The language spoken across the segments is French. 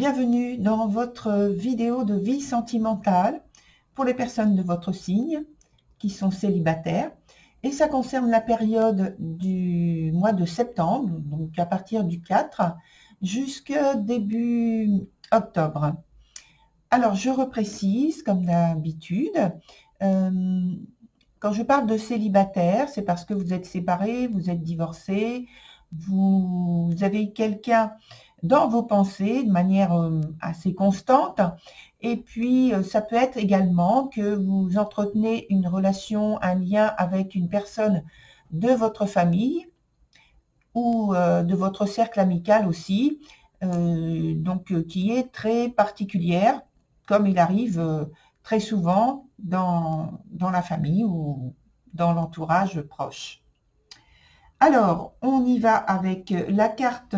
bienvenue dans votre vidéo de vie sentimentale pour les personnes de votre signe qui sont célibataires. Et ça concerne la période du mois de septembre, donc à partir du 4 jusqu'à début octobre. Alors, je reprécise, comme d'habitude, quand je parle de célibataire, c'est parce que vous êtes séparés, vous êtes divorcés, vous avez quelqu'un dans vos pensées de manière assez constante. Et puis, ça peut être également que vous entretenez une relation, un lien avec une personne de votre famille ou de votre cercle amical aussi, qui est très particulière, comme il arrive très souvent dans la famille ou dans l'entourage proche. Alors, on y va avec la carte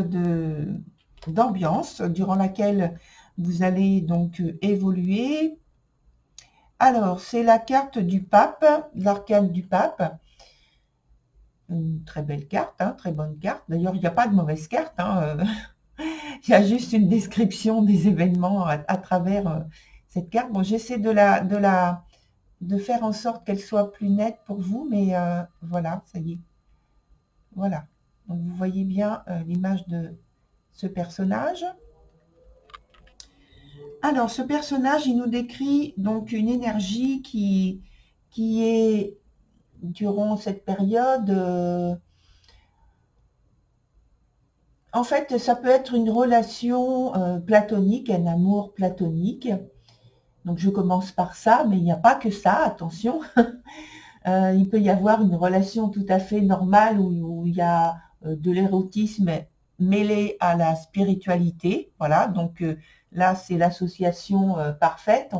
d'ambiance durant laquelle vous allez donc évoluer. Alors, c'est la carte du pape, l'arcane du pape. Une très belle carte, hein, très bonne carte. D'ailleurs, il n'y a pas de mauvaise carte. Il y a juste une description des événements à travers cette carte. Bon, j'essaie de faire en sorte qu'elle soit plus nette pour vous, mais voilà, ça y est. Voilà. Donc, vous voyez bien l'image de ce personnage. Alors, ce personnage, il nous décrit donc une énergie qui est, durant cette période, en fait, ça peut être une relation platonique, un amour platonique. Donc, je commence par ça, mais il n'y a pas que ça, attention. Il peut y avoir une relation tout à fait normale où il y a de l'érotisme mêlé à la spiritualité. Voilà, donc là, c'est l'association parfaite.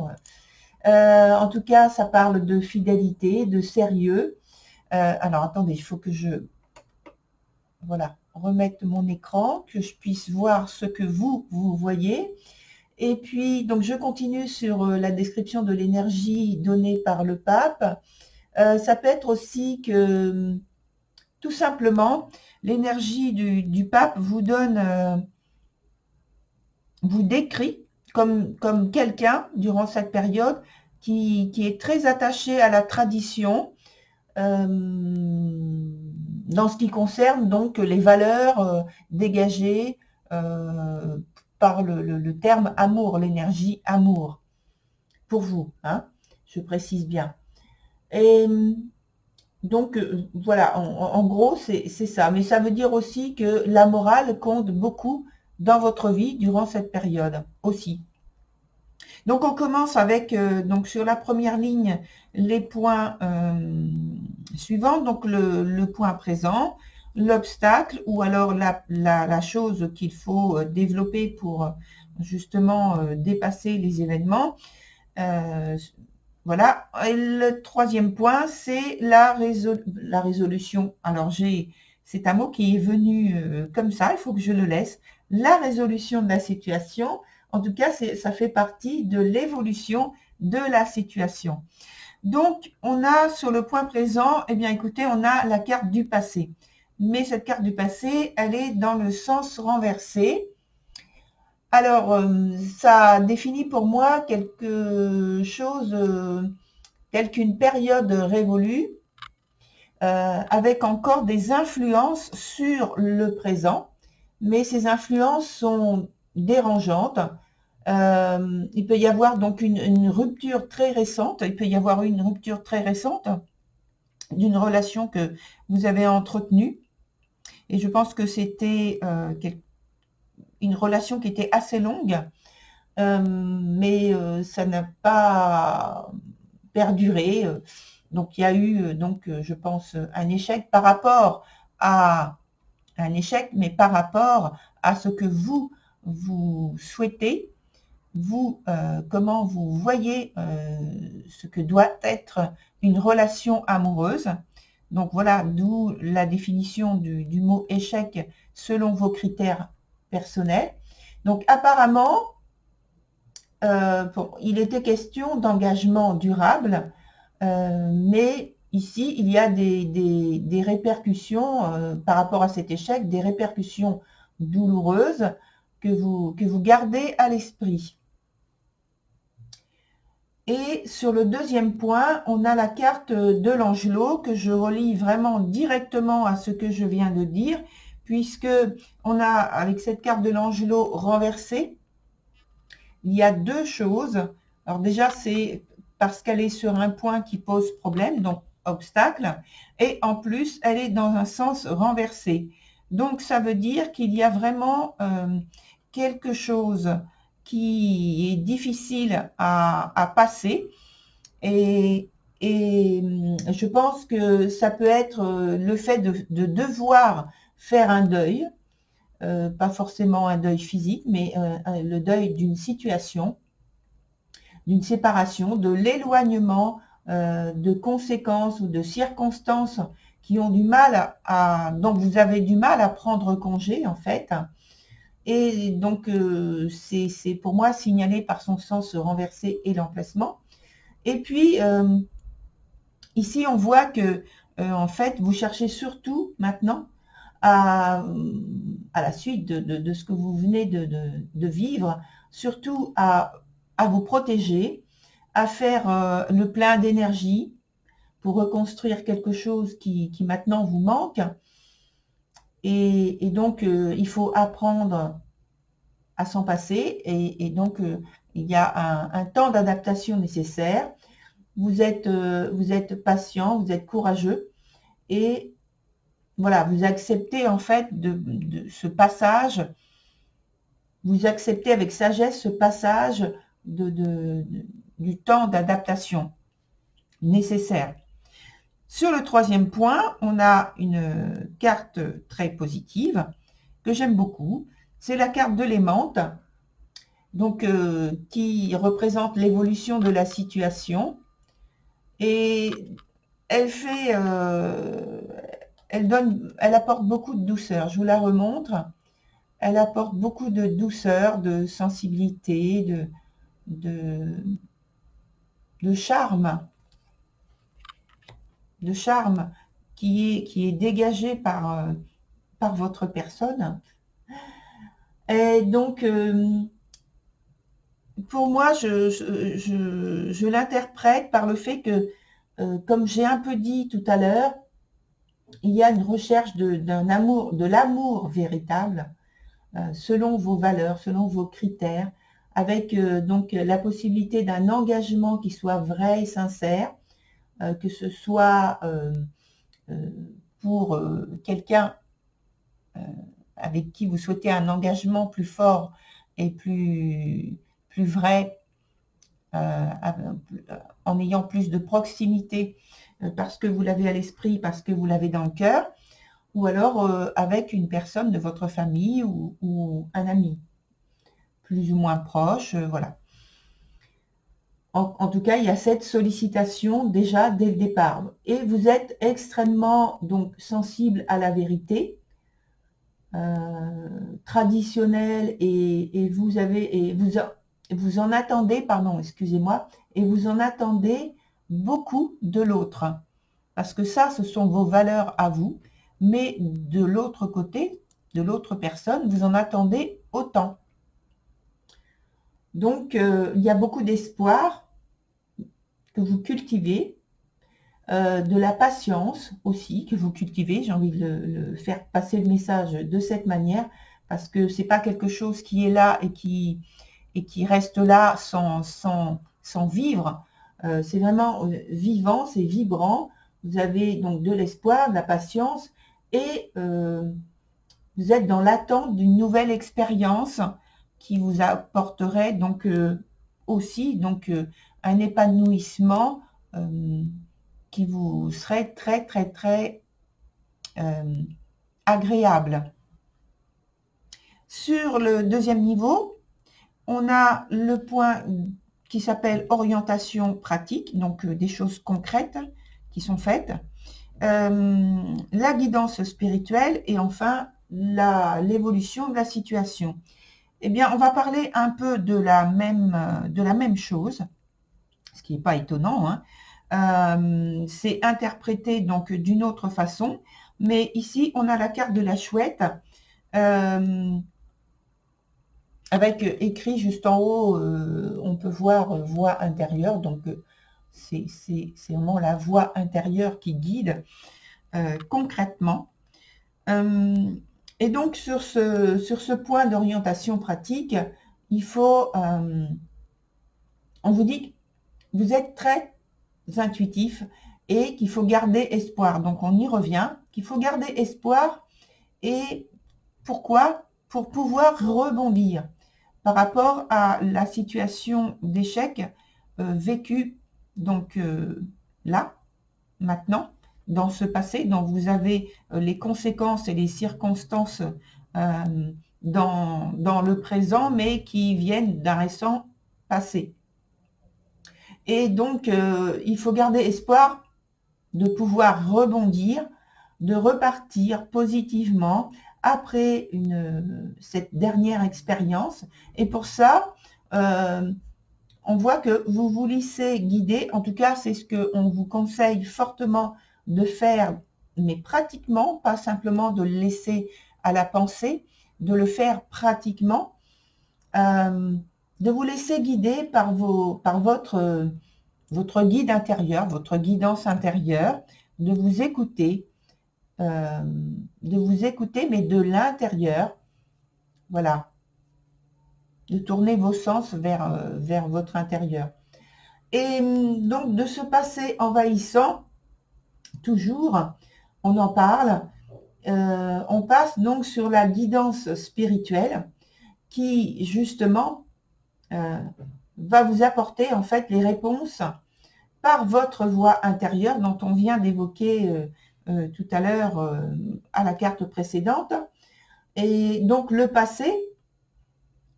En tout cas, ça parle de fidélité, de sérieux. Alors, attendez, il faut que je remette mon écran, que je puisse voir ce que vous voyez. Et puis, donc, je continue sur la description de l'énergie donnée par le pape. Ça peut être aussi que, tout simplement, l'énergie du pape vous donne, vous décrit comme quelqu'un, durant cette période, qui est très attaché à la tradition, dans ce qui concerne donc les valeurs dégagées par le terme amour, l'énergie amour, pour vous, hein, je précise bien. Et donc, voilà, en gros, c'est ça. Mais ça veut dire aussi que la morale compte beaucoup dans votre vie durant cette période aussi. Donc, on commence avec, donc sur la première ligne, les points suivants. Donc, le point présent, l'obstacle ou alors la chose qu'il faut développer pour justement dépasser les événements. Voilà. Et le troisième point, c'est la résolution. Alors, c'est un mot qui est venu comme ça, il faut que je le laisse. La résolution de la situation, en tout cas, ça fait partie de l'évolution de la situation. Donc, on a sur le point présent, eh bien, écoutez, on a la carte du passé. Mais cette carte du passé, elle est dans le sens renversé. Alors, ça définit pour moi quelque chose telle qu'une période révolue, avec encore des influences sur le présent, mais ces influences sont dérangeantes. Il peut y avoir donc une rupture très récente, il peut y avoir une rupture très récente d'une relation que vous avez entretenue, et je pense que c'était une relation qui était assez longue, mais ça n'a pas perduré. Donc, il y a eu, je pense, un échec par rapport à un échec, mais par rapport à ce que vous souhaitez, vous, comment vous voyez ce que doit être une relation amoureuse. Donc, voilà, d'où la définition du mot échec selon vos critères personnels. Donc, apparemment, il était question d'engagement durable, mais ici, il y a des répercussions par rapport à cet échec, des répercussions douloureuses que vous gardez à l'esprit. Et sur le deuxième point, on a la carte de l'Angelot que je relie vraiment directement à ce que je viens de dire, puisque on a, avec cette carte de l'Angelot renversée, il y a deux choses. Alors déjà, c'est parce qu'elle est sur un point qui pose problème, donc obstacle, et en plus, elle est dans un sens renversé. Donc, ça veut dire qu'il y a vraiment quelque chose qui est difficile à passer, et je pense que ça peut être le fait de devoir faire un deuil, pas forcément un deuil physique, mais le deuil d'une situation, d'une séparation, de l'éloignement, de conséquences ou de circonstances qui ont du mal dont vous avez du mal à prendre congé en fait. Et donc c'est pour moi signalé par son sens renversé et l'emplacement. Et puis ici on voit que en fait vous cherchez surtout maintenant à la suite de ce que vous venez de vivre, surtout à vous protéger, à faire le plein d'énergie pour reconstruire quelque chose qui maintenant vous manque. Et donc, il faut apprendre à s'en passer. Et donc, il y a un temps d'adaptation nécessaire. Vous êtes patient, vous êtes courageux. Et voilà, vous acceptez en fait de ce passage, vous acceptez avec sagesse ce passage du temps d'adaptation nécessaire. Sur le troisième point, on a une carte très positive que j'aime beaucoup. C'est la carte de l'aimante, donc qui représente l'évolution de la situation. Et elle fait, elle apporte beaucoup de douceur. Je vous la remontre. Elle apporte beaucoup de douceur, de sensibilité, de charme, qui est dégagé par votre personne. Et donc, pour moi, je l'interprète par le fait que, comme j'ai un peu dit tout à l'heure, il y a une recherche d'un amour, de l'amour véritable, selon vos valeurs, selon vos critères, avec donc la possibilité d'un engagement qui soit vrai et sincère, que ce soit pour quelqu'un avec qui vous souhaitez un engagement plus fort et plus vrai, en ayant plus de proximité, parce que vous l'avez à l'esprit, parce que vous l'avez dans le cœur, ou alors avec une personne de votre famille ou un ami, plus ou moins proche, voilà. En tout cas, il y a cette sollicitation déjà dès le départ. Et vous êtes extrêmement donc sensible à la vérité, traditionnelle, et vous en attendez, pardon, excusez-moi, et vous en attendez beaucoup de l'autre. Parce que ça, ce sont vos valeurs à vous, mais de l'autre côté, de l'autre personne, vous en attendez autant. Donc, il y a beaucoup d'espoir que vous cultivez, de la patience aussi que vous cultivez. J'ai envie de le faire passer le message de cette manière, parce que c'est pas quelque chose qui est là et qui reste là sans vivre. C'est vraiment vivant, c'est vibrant. Vous avez donc de l'espoir, de la patience, et vous êtes dans l'attente d'une nouvelle expérience qui vous apporterait donc aussi donc un épanouissement qui vous serait très très très agréable. Sur le deuxième niveau, on a le point qui s'appelle orientation pratique, donc des choses concrètes qui sont faites, la guidance spirituelle, et enfin l'évolution de la situation. Eh bien, on va parler un peu de la même chose, ce qui n'est pas étonnant, hein. C'est interprété donc d'une autre façon, mais ici on a la carte de la chouette avec écrit juste en haut, on peut voir voix intérieure. Donc, c'est vraiment la voix intérieure qui guide concrètement. Et donc, sur ce point d'orientation pratique, il faut, on vous dit que vous êtes très intuitif et qu'il faut garder espoir. Donc, on y revient, qu'il faut garder espoir. Et pourquoi? Pour pouvoir rebondir par rapport à la situation d'échec vécue, donc là, maintenant, dans ce passé, dont vous avez les conséquences et les circonstances dans le présent, mais qui viennent d'un récent passé. Et donc, il faut garder espoir de pouvoir rebondir, de repartir positivement après cette dernière expérience. Et pour ça, on voit que vous vous laissez guider. En tout cas, c'est ce qu'on vous conseille fortement de faire, mais pratiquement, pas simplement de le laisser à la pensée, de le faire pratiquement, de vous laisser guider par votre guide intérieur, votre guidance intérieure, de vous écouter, mais de l'intérieur, voilà, de tourner vos sens vers votre intérieur. Et donc, de ce passé envahissant, toujours, on en parle, on passe donc sur la guidance spirituelle qui, justement, va vous apporter, en fait, les réponses par votre voix intérieure dont on vient d'évoquer tout à l'heure à la carte précédente. Et donc, le passé,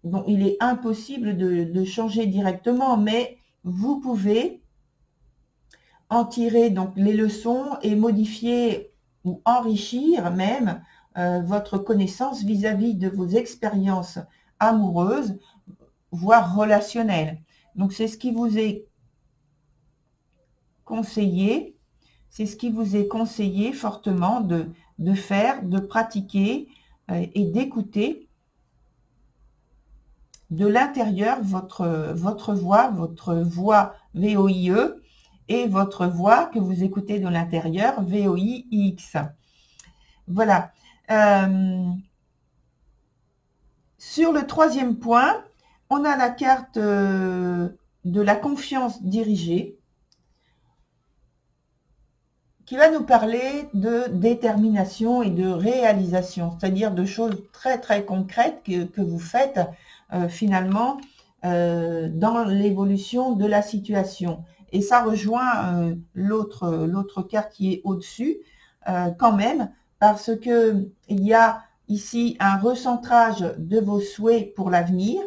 bon, il est impossible de changer directement, mais vous pouvez en tirer donc les leçons et modifier ou enrichir même votre connaissance vis-à-vis de vos expériences amoureuses, voire relationnelles. Donc, c'est ce qui vous est conseillé, fortement de faire, de pratiquer et d'écouter de l'intérieur votre voix VOIE et votre voix que vous écoutez de l'intérieur VOIX. Voilà. Sur le troisième point, on a la carte de la confiance dirigée qui va nous parler de détermination et de réalisation, c'est-à-dire de choses très très concrètes que vous faites finalement dans l'évolution de la situation. Et ça rejoint l'autre carte qui est au-dessus quand même, parce que il y a ici un recentrage de vos souhaits pour l'avenir.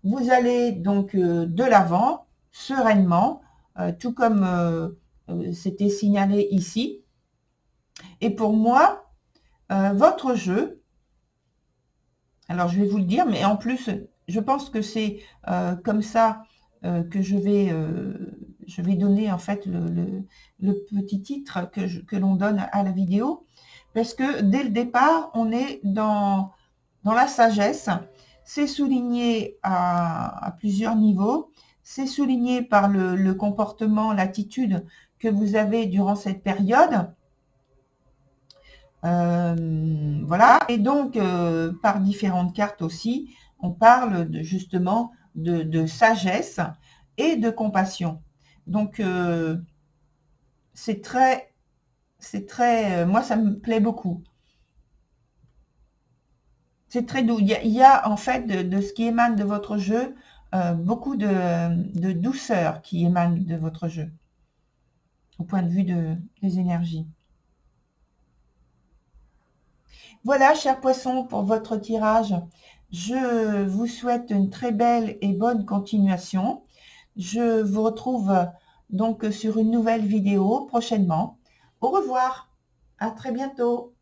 Vous allez donc de l'avant, sereinement, tout comme c'était signalé ici. Et pour moi, votre jeu, alors je vais vous le dire, mais en plus, je pense que c'est comme ça que je vais donner en fait le petit titre que l'on donne à la vidéo, parce que dès le départ, on est dans la sagesse. C'est souligné à plusieurs niveaux. C'est souligné par le comportement, l'attitude que vous avez durant cette période. Voilà. Et donc, par différentes cartes aussi, on parle justement de sagesse et de compassion. Donc, c'est très, moi, ça me plaît beaucoup. C'est très doux. Il y a en fait de ce qui émane de votre jeu, beaucoup de douceur qui émane de votre jeu, au point de vue des énergies. Voilà, chers poissons, pour votre tirage. Je vous souhaite une très belle et bonne continuation. Je vous retrouve donc sur une nouvelle vidéo prochainement. Au revoir, à très bientôt.